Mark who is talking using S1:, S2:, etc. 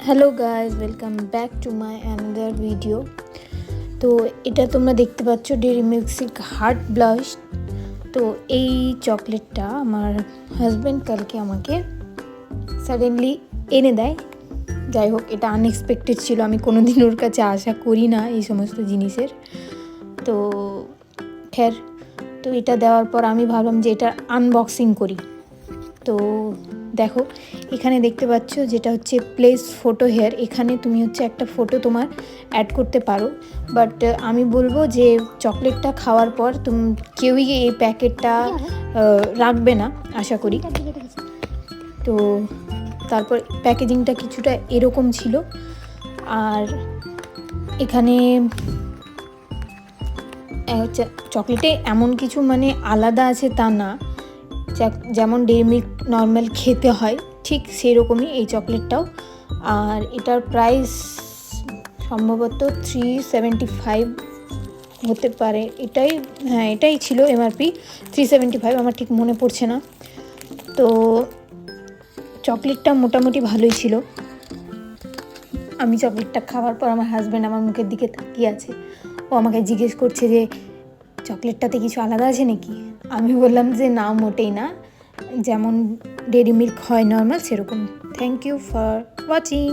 S1: Hello guys, welcome back to my another video. তো এটা তোমরা দেখতে পাচ্ছ ডেইরি মিল্কসিক হার্ট ব্লাশ। তো এই চকলেটটা আমার হাজব্যান্ড কালকে আমাকে সাডেনলি এনে দেয়। যাই হোক, এটা আনএক্সপেক্টেড ছিল, আমি কোনো দিন ওর কাছে আশা করি না এই সমস্ত জিনিসের। তো খের, তো এটা দেওয়ার পর আমি ভাবলাম যে এটা আনবক্সিং করি। তো দেখো, এখানে দেখতে পাচ্ছ যেটা হচ্ছে প্লেস ফটো হেয়ার। এখানে তুমি হচ্ছে একটা ফটো তোমার অ্যাড করতে পারো, বাট আমি বলবো যে চকলেটটা খাওয়ার পর তুমি কেউই এই প্যাকেটটা রাখবে না আশা করি। তো তারপর প্যাকেজিংটা কিছুটা এরকম ছিল। আর এখানে চকলেটে এমন কিছু মানে আলাদা আছে তা না, যেমন ডেইরি মিল্ক নর্মাল খেতে হয় ঠিক সেরকমই এই চকলেটটাও। আর এটার প্রাইস সম্ভবত 375 হতে পারে, এটাই ছিল এমআরপি 375, আমার ঠিক মনে পড়ছে না। তো চকলেটটা মোটামুটি ভালোই ছিল। আমি চকলেটটা খাওয়ার পর আমার হাজব্যান্ড আমার মুখের দিকে তাকিয়ে আছে, ও আমাকে জিজ্ঞেস করছে যে চকলেটটাতে কিছু আলাদা আছে নাকি। আমি বললাম যে না, মোটেই না, যেমন ডেইরি মিল্ক হয় নর্মাল সেরকম। Thank you for watching.